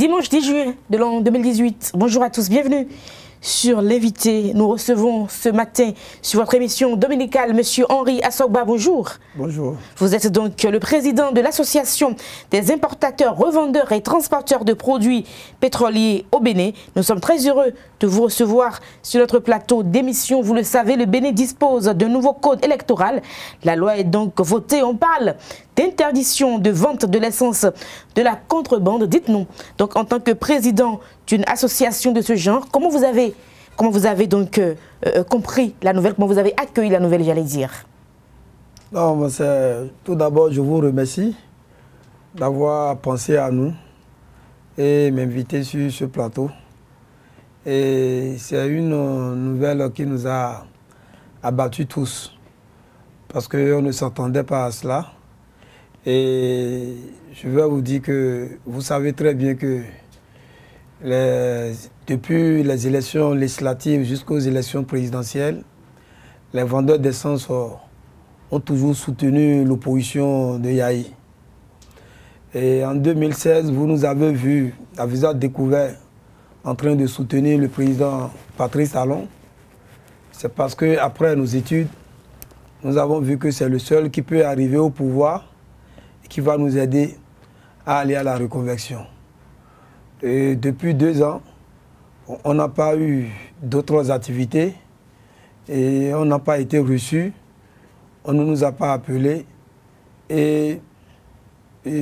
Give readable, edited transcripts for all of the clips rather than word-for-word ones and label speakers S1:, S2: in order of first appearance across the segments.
S1: Dimanche 10 juillet de l'an 2018. Bonjour à tous, bienvenue sur l'invité. Nous recevons ce matin sur votre émission dominicale Monsieur Henri Assogba. Bonjour.
S2: Bonjour.
S1: Vous êtes donc le président de l'association des importateurs, revendeurs et transporteurs de produits pétroliers au Bénin. Nous sommes très heureux de vous recevoir sur notre plateau d'émission. Vous le savez, le Bénin dispose d'un nouveau code électoral. La loi est donc votée. On parle d'interdiction de vente de l'essence de la contrebande. Dites-nous, donc en tant que président d'une association de ce genre, comment vous avez donc compris la nouvelle, comment vous avez accueilli la nouvelle, j'allais dire?
S2: Non, tout d'abord, je vous remercie d'avoir pensé à nous et m'inviter sur ce plateau. Et c'est une nouvelle qui nous a abattus tous, parce qu'on ne s'attendait pas à cela. Et je vais vous dire que vous savez très bien que depuis les élections législatives jusqu'aux élections présidentielles, les vendeurs d'essence ont toujours soutenu l'opposition de Yahi. Et en 2016, vous nous avez vu à visage découvert en train de soutenir le président Patrice Talon. C'est parce qu'après nos études, nous avons vu que c'est le seul qui peut arriver au pouvoir et qui va nous aider à aller à la reconversion. Et depuis 2 ans, on n'a pas eu d'autres activités et on n'a pas été reçus. On ne nous a pas appelés et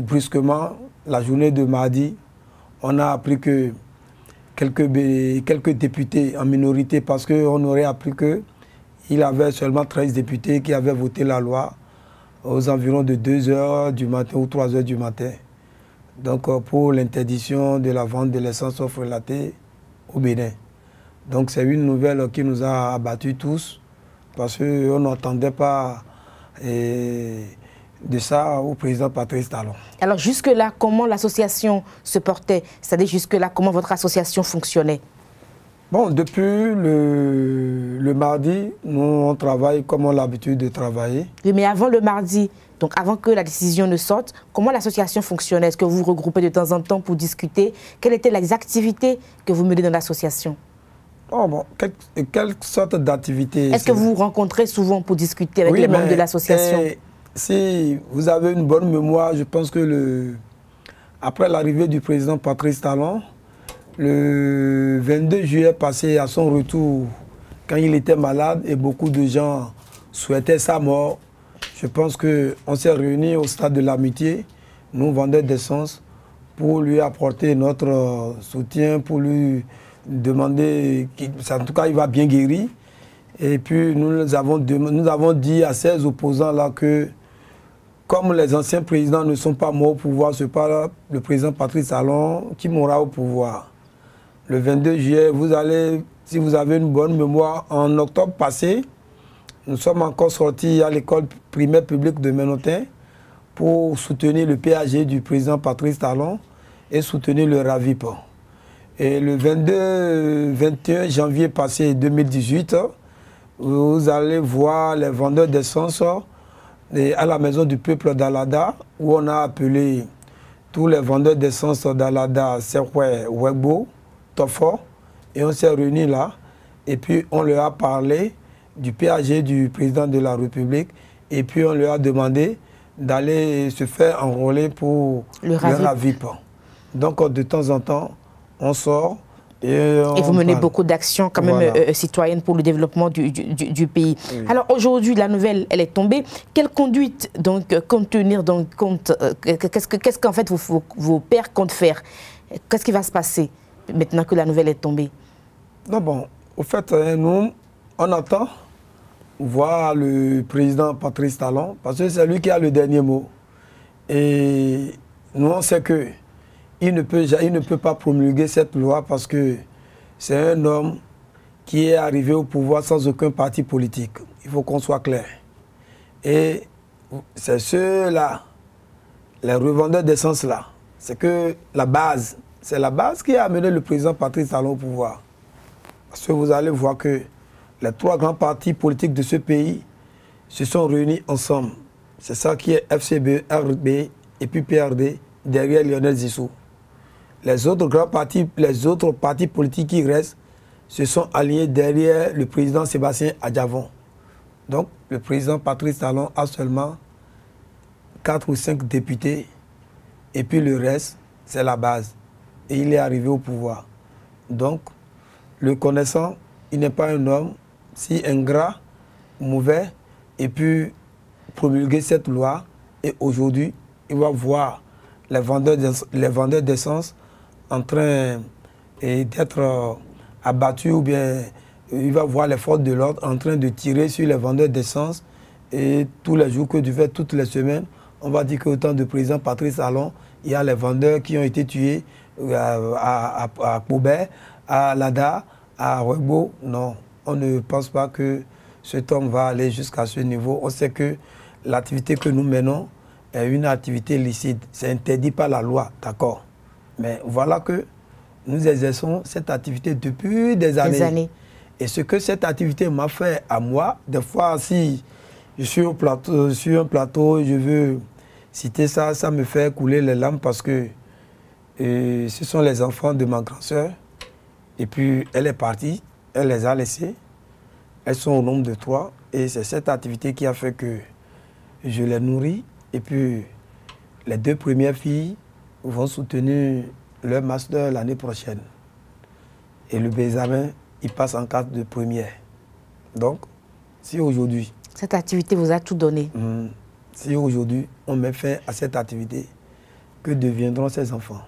S2: brusquement, la journée de mardi, on a appris que quelques députés en minorité, parce qu'on aurait appris qu'il avait seulement 13 députés qui avaient voté la loi aux environs de 2 h du matin ou 3 h du matin. Donc pour l'interdiction de la vente de l'essence frelatée au Bénin. Donc c'est une nouvelle qui nous a abattus tous, parce qu'on n'entendait pas de ça au président Patrice Talon. Alors jusque-là, comment l'association se portait? C'est-à-dire jusque-là, comment votre association fonctionnait? Bon, depuis le mardi, nous on travaille comme on a l'habitude de travailler. Oui, mais avant le mardi, donc avant que la décision ne sorte, comment l'association fonctionnait? Est-ce que vous vous regroupez de temps en temps pour discuter? Quelles étaient les activités que vous menez dans l'association? Oh bon, quelle sorte d'activité? Est-ce que vous vous rencontrez souvent pour discuter avec les membres de l'association? Si vous avez une bonne mémoire, je pense que après l'arrivée du président Patrice Talon, le 22 juillet passé, à son retour, quand il était malade et beaucoup de gens souhaitaient sa mort, je pense qu'on s'est réunis au stade de l'amitié, nous vendeurs d'essence, pour lui apporter notre soutien, pour lui demander, en tout cas il va bien guéri. Et puis nous avons dit à ces opposants-là que comme les anciens présidents ne sont pas morts au pouvoir, ce n'est pas le président Patrice Talon qui mourra au pouvoir. Le 22 juillet, vous allez, si vous avez une bonne mémoire, en octobre passé, nous sommes encore sortis à l'école primaire publique de Ménotin pour soutenir le PAG du président Patrice Talon et soutenir le RAVIP. Et le 21 janvier passé 2018, vous allez voir les vendeurs d'essence à la maison du peuple d'Alada, où on a appelé tous les vendeurs d'essence d'Alada, Serwe, Wegbo, Tofo, et on s'est réunis là, et puis on leur a parlé du PAG du président de la République, et puis on leur a demandé d'aller se faire enrôler pour le RAVIP. Donc de temps en temps, on sort. Et vous menez beaucoup d'actions quand même citoyennes pour le développement du pays. Oui. Alors aujourd'hui, la nouvelle, elle est tombée. Quelle conduite donc compte tenir donc compte qu'est-ce qu'en fait vos pairs comptent faire? Qu'est-ce qui va se passer maintenant que la nouvelle est tombée? Non, bon, au fait, nous, on attend voir le président Patrice Talon, parce que c'est lui qui a le dernier mot. Et nous, on sait que il ne peut pas promulguer cette loi parce que c'est un homme qui est arrivé au pouvoir sans aucun parti politique. Il faut qu'on soit clair. Et c'est ceux-là, les revendeurs d'essence-là, c'est que la base, c'est la base qui a amené le président Patrice Talon au pouvoir. Parce que vous allez voir que les 3 grands partis politiques de ce pays se sont réunis ensemble. C'est ça qui est FCB, RB et puis PRD derrière Lionel Zissou. Les autres grands partis, les autres partis politiques qui restent, se sont alignés derrière le président Sébastien Adjavon. Donc, le président Patrice Talon a seulement 4 ou 5 députés, et puis le reste, c'est la base. Et il est arrivé au pouvoir. Donc, le connaissant, il n'est pas un homme si ingrat, mauvais, et puis promulguer cette loi. Et aujourd'hui, il va voir les vendeurs d'essence en train d'être abattus, ou bien il va voir les forces de l'ordre en train de tirer sur les vendeurs d'essence. Et tous les jours que tu fais, toutes les semaines, on va dire qu'au temps du président Patrice Talon, il y a les vendeurs qui ont été tués à Poubert, à Lada, à Rwebo. Non, on ne pense pas que cet homme va aller jusqu'à ce niveau. On sait que l'activité que nous menons est une activité licite. C'est interdit par la loi, d'accord. Mais voilà que nous exerçons cette activité depuis des années. Et ce que cette activité m'a fait à moi, des fois, si je suis sur un plateau, je veux citer ça, ça me fait couler les larmes parce que ce sont les enfants de ma grand-sœur. Et puis, elle est partie, elle les a laissés. Elles sont au nombre de 3. Et c'est cette activité qui a fait que je les nourris. Et puis, les 2 premières filles vont soutenir leur master l'année prochaine. Et le Benjamin, il passe en 4 de première. Donc, si aujourd'hui...
S1: Cette activité vous a tout donné.
S2: Si aujourd'hui, on met fin à cette activité, que deviendront ces enfants?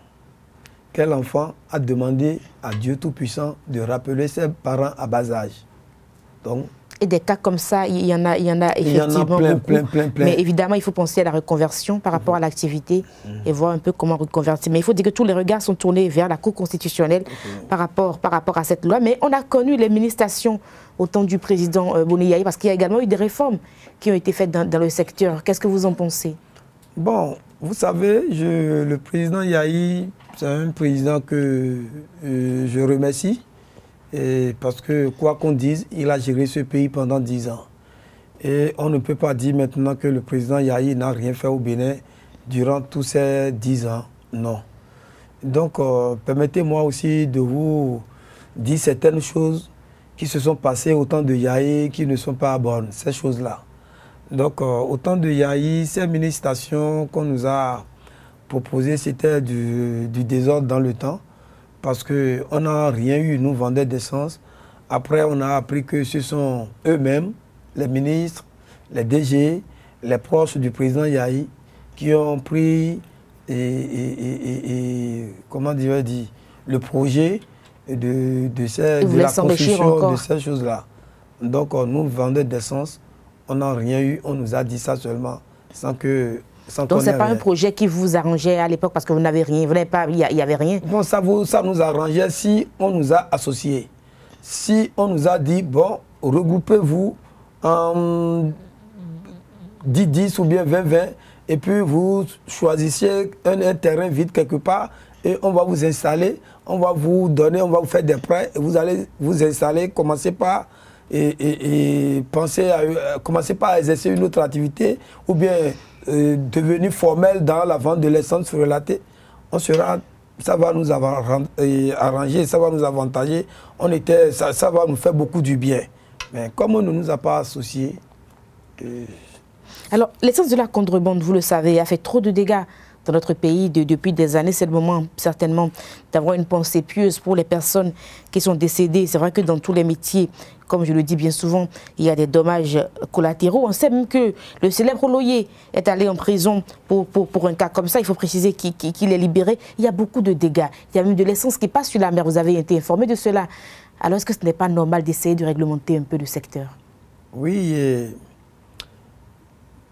S2: Quel enfant a demandé à Dieu Tout-Puissant de rappeler ses parents à bas âge? Donc,
S1: et des cas comme ça, il y en a effectivement beaucoup. Plein. Mais évidemment, il faut penser à la reconversion par rapport à l'activité et voir un peu comment reconvertir. Mais il faut dire que tous les regards sont tournés vers la Cour constitutionnelle par rapport à cette loi. Mais on a connu les ministrations au temps du président Boni Yayi parce qu'il y a également eu des réformes qui ont été faites dans le secteur. Qu'est-ce que vous en pensez?
S2: Bon, vous savez, le président Yayi, c'est un président que je remercie. Et parce que, quoi qu'on dise, il a géré ce pays pendant 10 ans. Et on ne peut pas dire maintenant que le président Yayi n'a rien fait au Bénin durant tous ces 10 ans. Non. Donc, permettez-moi aussi de vous dire certaines choses qui se sont passées au temps de Yayi qui ne sont pas bonnes, ces choses-là. Donc, au temps de Yayi, ces ministrations qu'on nous a proposées, c'était du désordre dans le temps. Parce qu'on n'a rien eu, nous, vendeurs d'essence. Après, on a appris que ce sont eux-mêmes, les ministres, les DG, les proches du président Yayi, qui ont pris, comment dire, le projet de la construction de ces choses-là. Donc, nous, vendeurs d'essence, on n'a rien eu, on nous a dit ça seulement, sans que...
S1: Donc, ce n'est pas un projet qui vous arrangeait à l'époque parce que vous n'avez rien, il n'y avait rien.
S2: Bon, ça nous arrangeait si on nous a associés. Si on nous a dit, bon, regroupez-vous en 10-10 ou bien 20-20 et puis vous choisissez un terrain vide quelque part et on va vous installer, on va vous donner, on va vous faire des prêts et vous allez vous installer, commencez par exercer une autre activité ou bien devenu formel dans la vente de l'essence relatée, ça va nous arranger, ça va nous avantager, ça va nous faire beaucoup du bien. Mais comme on ne nous a pas associés...
S1: Alors, l'essence de la contrebande, vous le savez, a fait trop de dégâts dans notre pays depuis des années. C'est le moment, certainement, d'avoir une pensée pieuse pour les personnes qui sont décédées. C'est vrai que dans tous les métiers, comme je le dis bien souvent, il y a des dommages collatéraux. On sait même que le célèbre Loyer est allé en prison pour un cas comme ça. Il faut préciser qu'il est libéré. Il y a beaucoup de dégâts. Il y a même de l'essence qui passe sur la mer. Vous avez été informé de cela. Alors, est-ce que ce n'est pas normal d'essayer de réglementer un peu le secteur?
S2: Oui,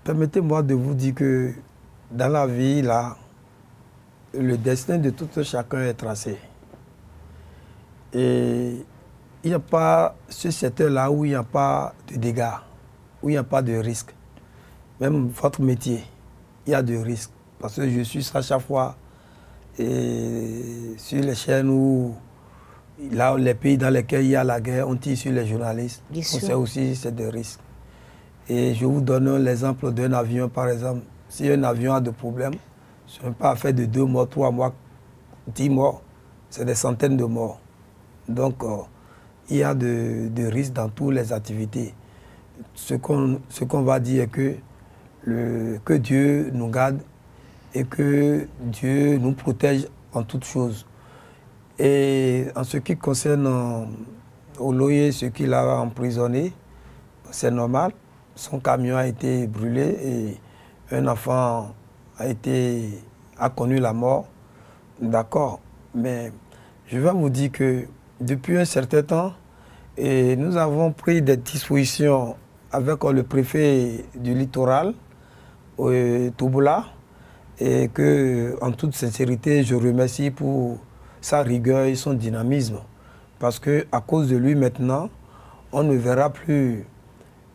S2: permettez-moi de vous dire que dans la vie, là, le destin de tout chacun est tracé. Et il n'y a pas ce secteur-là où il n'y a pas de dégâts, où il n'y a pas de risque. Même votre métier, il y a de risques. Parce que je suis à chaque fois sur les chaînes où, là, les pays dans lesquels il y a la guerre, on tire sur les journalistes. On sait aussi que c'est des risques. Et je vous donne l'exemple d'un avion, par exemple. Si un avion a des problèmes, ce n'est pas affaire de 2 mois, 3 mois 10 morts, c'est des centaines de morts. Donc, il y a de risques dans toutes les activités. Ce qu'on va dire est que Dieu nous garde et que Dieu nous protège en toutes choses. Et en ce qui concerne Oloye, ce qu'il a emprisonné, c'est normal. Son camion a été brûlé et un enfant a connu la mort. D'accord. Mais je vais vous dire que depuis un certain temps, nous avons pris des dispositions avec le préfet du littoral, Touboula, et que, en toute sincérité, je remercie pour sa rigueur et son dynamisme. Parce qu'à cause de lui, maintenant, on ne verra plus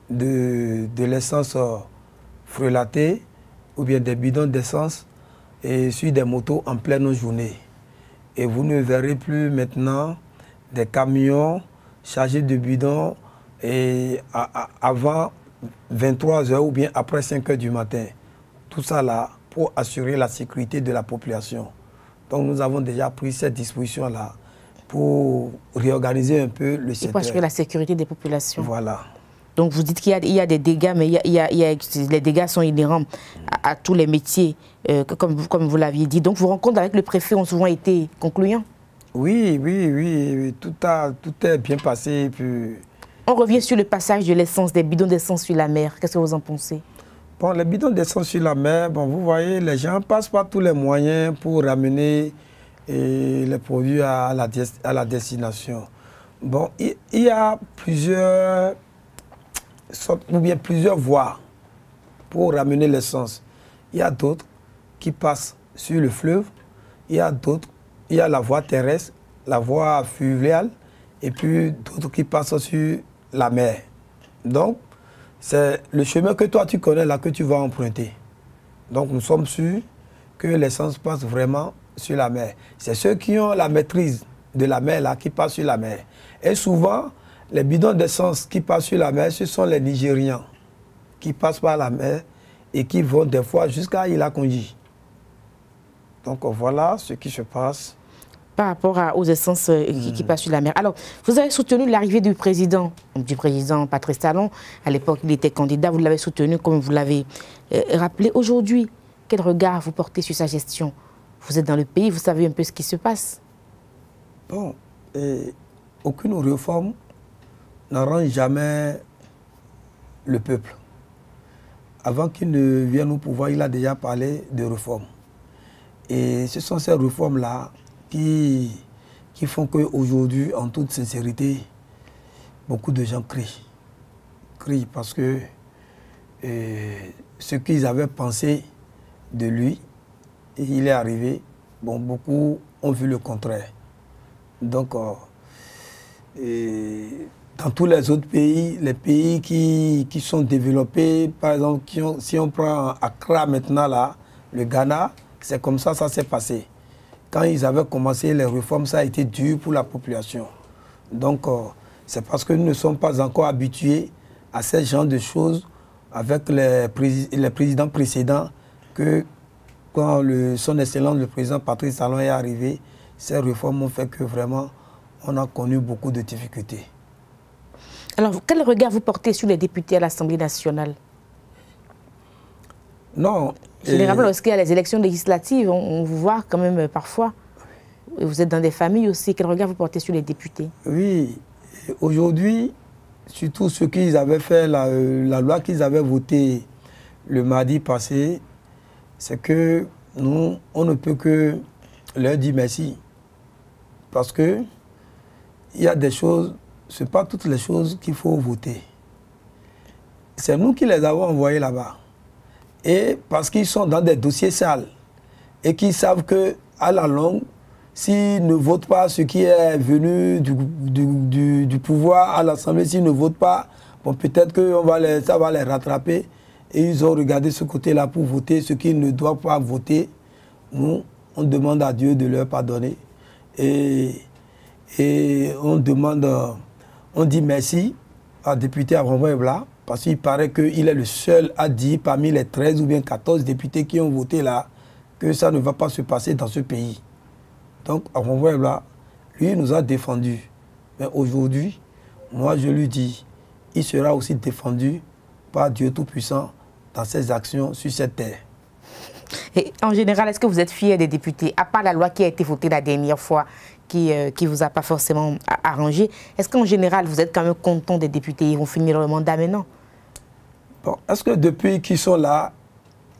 S2: de l'essence frelatée ou bien des bidons d'essence sur des motos en pleine journée. Et vous ne verrez plus maintenant des camions chargés de bidons avant 23 h ou bien après 5 h du matin. Tout ça là pour assurer la sécurité de la population. Donc nous avons déjà pris cette disposition-là pour réorganiser un peu le secteur.
S1: Pour assurer la sécurité des populations.
S2: Voilà.
S1: Donc vous dites qu'il y a des dégâts, mais les dégâts sont inhérents à tous les métiers, comme vous l'aviez dit. Donc vos rencontres avec le préfet ont souvent été concluantes?
S2: Oui. Tout est bien passé. Puis...
S1: On revient sur le passage de l'essence, des bidons d'essence sur la mer. Qu'est-ce que vous en pensez?
S2: Bon, les bidons d'essence sur la mer, bon, vous voyez, les gens passent par tous les moyens pour ramener les produits à la destination. Bon, il y a plusieurs voies pour ramener l'essence. Il y a d'autres qui passent sur le fleuve, il y a la voie terrestre, la voie fluviale, et puis d'autres qui passent sur la mer. Donc, c'est le chemin que toi tu connais là que tu vas emprunter. Donc nous sommes sûrs que l'essence passe vraiment sur la mer. C'est ceux qui ont la maîtrise de la mer là qui passent sur la mer. Et souvent, les bidons d'essence qui passent sur la mer, ce sont les Nigérians qui passent par la mer et qui vont des fois jusqu'à Ilakonji. Donc voilà ce qui se passe.
S1: Par rapport aux essences qui passent sur la mer. Alors, vous avez soutenu l'arrivée du président Patrice Talon. À l'époque, il était candidat. Vous l'avez soutenu, comme vous l'avez rappelé. Aujourd'hui, quel regard vous portez sur sa gestion? Vous êtes dans le pays, vous savez un peu ce qui se passe.
S2: Bon, aucune réforme n'arrange jamais le peuple. Avant qu'il ne vienne au pouvoir, il a déjà parlé de réformes. Et ce sont ces réformes-là qui font qu'aujourd'hui, en toute sincérité, beaucoup de gens crient parce que ce qu'ils avaient pensé de lui, et il est arrivé, bon, beaucoup ont vu le contraire. Donc, dans tous les autres pays, les pays qui sont développés, par exemple, si on prend Accra maintenant, là, le Ghana, c'est comme ça s'est passé. Quand ils avaient commencé les réformes, ça a été dur pour la population. Donc, c'est parce que nous ne sommes pas encore habitués à ce genre de choses avec les présidents précédents que quand son Excellence, le président Patrice Talon est arrivé, ces réformes ont fait que vraiment, on a connu beaucoup de difficultés.
S1: Alors, quel regard vous portez sur les députés à l'Assemblée nationale?
S2: Non.
S1: Généralement, lorsqu'il y a les élections législatives, on vous voit quand même parfois. Vous êtes dans des familles aussi. Quel regard vous portez sur les députés?
S2: Oui. Aujourd'hui, surtout ceux qui avaient fait la loi qu'ils avaient votée le mardi passé, c'est que nous, on ne peut que leur dire merci. Parce que il y a des choses, ce n'est pas toutes les choses qu'il faut voter. C'est nous qui les avons envoyés là-bas. Et parce qu'ils sont dans des dossiers sales et qu'ils savent qu'à la longue, s'ils ne votent pas ce qui est venu du pouvoir à l'Assemblée, s'ils ne votent pas, bon, peut-être que ça va les rattraper. Et ils ont regardé ce côté-là pour voter ce qu'ils ne doivent pas voter. Nous, on demande à Dieu de leur pardonner. Et on dit merci à député Abraham Ebla, parce qu'il paraît qu'il est le seul à dire parmi les 13 ou bien 14 députés qui ont voté là que ça ne va pas se passer dans ce pays. Donc, à là, lui, il nous a défendus. Mais aujourd'hui, moi, je lui dis, il sera aussi défendu par Dieu Tout-Puissant dans ses actions sur cette terre.
S1: Et en général, est-ce que vous êtes fier des députés, à part la loi qui a été votée la dernière fois, qui ne vous a pas forcément arrangé, est-ce qu'en général, vous êtes quand même content des députés? Ils vont finir le mandat maintenant?
S2: Bon, est-ce que depuis qu'ils sont là,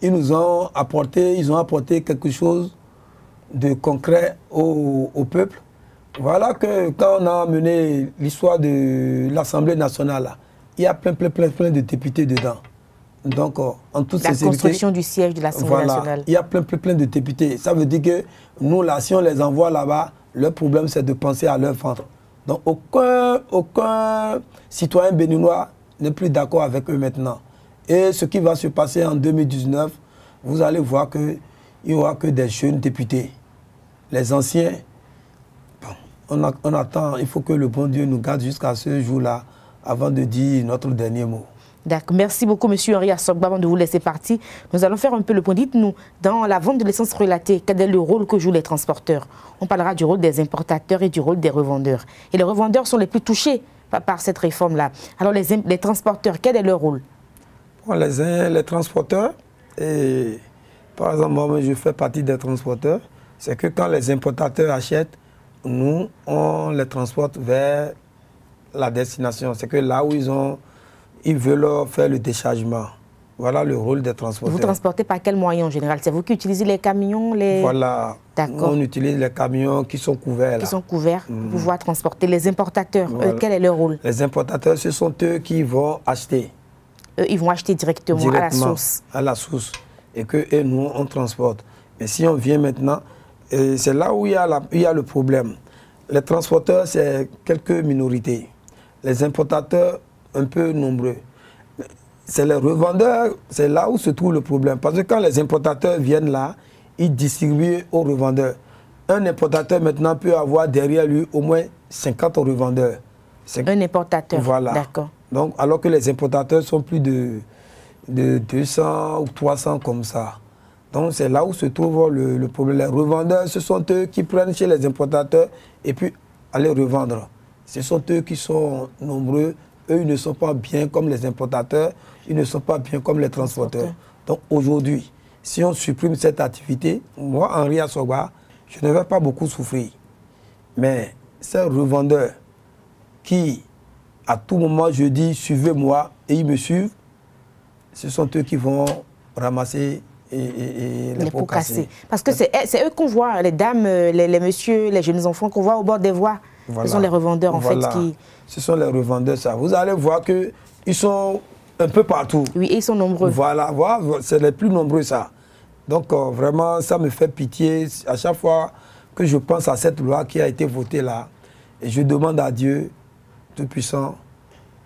S2: ils ont apporté quelque chose de concret au peuple? Voilà que quand on a mené l'histoire de l'Assemblée nationale, il y a plein de députés dedans. Donc, en toute sincérité,
S1: la construction du siège de l'Assemblée nationale.
S2: Il y a plein de députés. Ça veut dire que nous, là, si on les envoie là-bas, le problème, c'est de penser à leur ventre. Donc, aucun citoyen béninois n'est plus d'accord avec eux maintenant. Et ce qui va se passer en 2019, vous allez voir qu'il n'y aura que des jeunes députés. Les anciens, bon, on attend, il faut que le bon Dieu nous garde jusqu'à ce jour-là avant de dire notre dernier mot.
S1: D'accord. Merci beaucoup, M. Henri Assogba. Avant de vous laisser partir, nous allons faire un peu le point. Dites-nous, dans la vente de l'essence relatée, quel est le rôle que jouent les transporteurs? On parlera du rôle des importateurs et du rôle des revendeurs. Et les revendeurs sont les plus touchés par cette réforme-là. Alors, les transporteurs, quel est leur rôle?
S2: Bon, les transporteurs, et par exemple, moi, je fais partie des transporteurs, c'est que quand les importateurs achètent, nous, on les transporte vers la destination. C'est que là où ils veulent faire le déchargement. Voilà le rôle des transporteurs.
S1: Vous transportez par quel moyen en général? C'est vous qui utilisez les camions?
S2: Voilà. On utilise les camions qui sont couverts.
S1: Qui sont couverts pour pouvoir transporter. Les importateurs, voilà. Quel est leur rôle?
S2: Les importateurs, ce sont eux qui vont acheter.
S1: Ils vont acheter directement à la source.
S2: À la source. Et que nous, on transporte. Mais si on vient maintenant, c'est là où il y a le problème. Les transporteurs, c'est quelques minorités. Les importateurs, un peu nombreux. C'est les revendeurs, c'est là où se trouve le problème. Parce que quand les importateurs viennent là, ils distribuent aux revendeurs. Un importateur maintenant peut avoir derrière lui au moins 50 revendeurs.
S1: Un importateur,
S2: voilà.
S1: D'accord.
S2: Donc, alors que les importateurs sont plus de 200 ou 300 comme ça. Donc c'est là où se trouve le problème. Les revendeurs, ce sont eux qui prennent chez les importateurs et puis aller revendre. Ce sont eux qui sont nombreux. Eux, ils ne sont pas bien comme les importateurs, ils ne sont pas bien comme les transporteurs. Donc aujourd'hui, si on supprime cette activité, moi, Henri Assogba, je ne vais pas beaucoup souffrir. Mais ces revendeurs qui, à tout moment, je dis, suivez-moi, et ils me suivent, ce sont eux qui vont ramasser et les pots cassés.
S1: Parce que c'est eux qu'on voit, les dames, les messieurs, les jeunes enfants qu'on voit au bord des voies. Voilà. Ce sont les revendeurs, en fait, qui...
S2: Ce sont les revendeurs, ça. Vous allez voir qu'ils sont un peu partout.
S1: Oui, et ils sont nombreux.
S2: Voilà, c'est les plus nombreux, ça. Donc, vraiment, ça me fait pitié. À chaque fois que je pense à cette loi qui a été votée là, et je demande à Dieu Tout-Puissant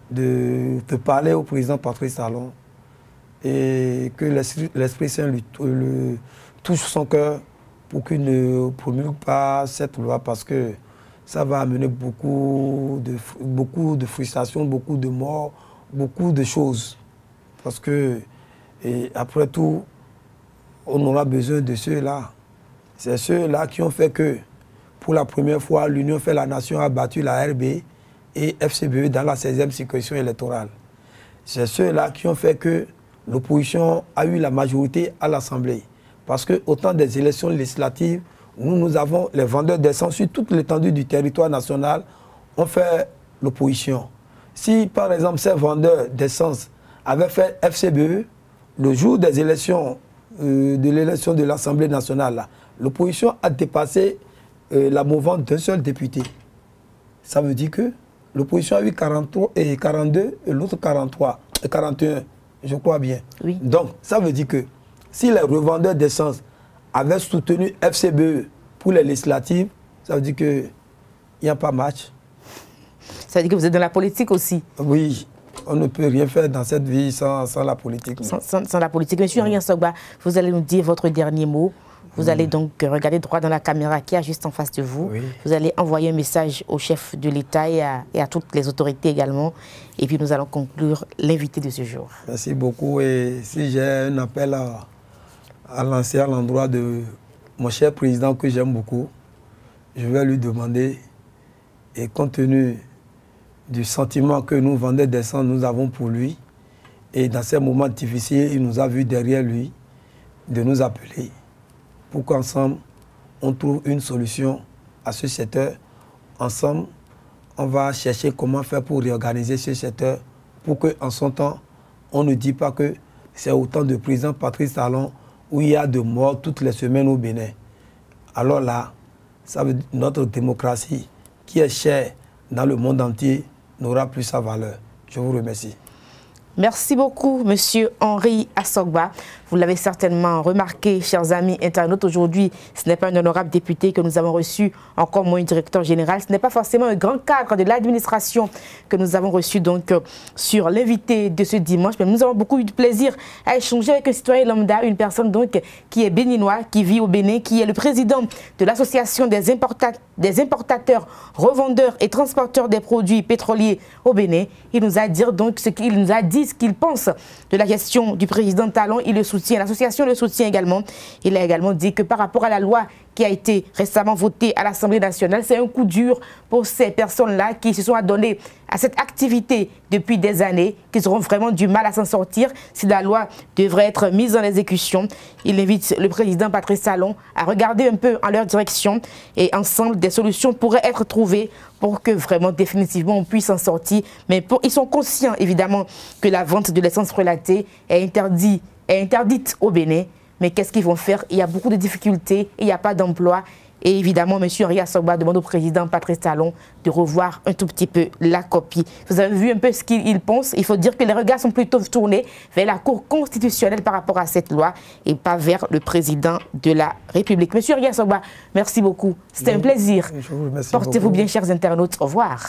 S2: de parler au président Patrice Talon et que l'Esprit Saint lui touche son cœur pour qu'il ne promulgue pas cette loi parce que ça va amener beaucoup de frustration, beaucoup de morts, beaucoup de choses. Parce que, après tout, on aura besoin de ceux-là. C'est ceux-là qui ont fait que, pour la première fois, l'Union fait la Nation a battu la RB et FCBE dans la 16e circonscription électorale. C'est ceux-là qui ont fait que l'opposition a eu la majorité à l'Assemblée. Parce qu'au temps des élections législatives, nous avons les vendeurs d'essence sur toute l'étendue du territoire national ont fait l'opposition. Si, par exemple, ces vendeurs d'essence avaient fait FCBE, le jour des élections, de l'élection de l'Assemblée nationale, l'opposition a dépassé la mouvance d'un seul député. Ça veut dire que l'opposition a eu 42 et l'autre 41, je crois bien.
S1: Oui.
S2: Donc, ça veut dire que si les revendeurs d'essence avaient soutenu FCBE pour les législatives, ça veut dire qu'il n'y a pas match.
S1: Ça veut dire que vous êtes dans la politique aussi?
S2: Oui, on ne peut rien faire dans cette vie sans la politique.
S1: Sans la politique. Monsieur Henri Assogba, vous allez nous dire votre dernier mot. Vous allez donc regarder droit dans la caméra qui est juste en face de vous.
S2: Oui.
S1: Vous allez envoyer un message au chef de l'État et à toutes les autorités également. Et puis nous allons conclure l'invité de ce jour.
S2: Merci beaucoup. Et si j'ai un appel à lancer à l'endroit de mon cher président que j'aime beaucoup, je vais lui demander, et compte tenu du sentiment que nous, vendeurs d'essence, nous avons pour lui, et dans ces moments difficiles, il nous a vus derrière lui, de nous appeler pour qu'ensemble, on trouve une solution à ce secteur. Ensemble, on va chercher comment faire pour réorganiser ce secteur pour qu'en son temps, on ne dise pas que c'est autant de président Patrice Talon où il y a de morts toutes les semaines au Bénin. Alors là, ça veut dire notre démocratie qui est chère dans le monde entier n'aura plus sa valeur. Je vous remercie.
S1: Merci beaucoup, Monsieur Henri Assogba. Vous l'avez certainement remarqué, chers amis internautes, aujourd'hui, ce n'est pas un honorable député que nous avons reçu, encore moins un directeur général. Ce n'est pas forcément un grand cadre de l'administration que nous avons reçu donc sur l'invité de ce dimanche. Mais nous avons beaucoup eu de plaisir à échanger avec un citoyen lambda, une personne donc qui est béninois, qui vit au Bénin, qui est le président de l'association des importateurs, revendeurs et transporteurs des produits pétroliers au Bénin. Il nous a dit donc ce qu'il pense de la question du président Talon. Il le soutient, l'association le soutient également. Il a également dit que par rapport à la loi qui a été récemment votée à l'Assemblée nationale, c'est un coup dur pour ces personnes-là qui se sont adonnées à cette activité depuis des années, qui auront vraiment du mal à s'en sortir si la loi devrait être mise en exécution. Il invite le président Patrice Talon à regarder un peu en leur direction et ensemble des solutions pourraient être trouvées pour que vraiment définitivement on puisse s'en sortir. Mais ils sont conscients évidemment que la vente de l'essence relatée est interdite au Bénin. Mais qu'est-ce qu'ils vont faire? Il y a beaucoup de difficultés, il n'y a pas d'emploi. Et évidemment, M. Henri Assogba demande au président Patrice Talon de revoir un tout petit peu la copie. Vous avez vu un peu ce qu'il pense. Il faut dire que les regards sont plutôt tournés vers la Cour constitutionnelle par rapport à cette loi et pas vers le président de la République. M. Henri Assogba, merci beaucoup. C'était un plaisir. Portez-vous bien, chers internautes. Au revoir.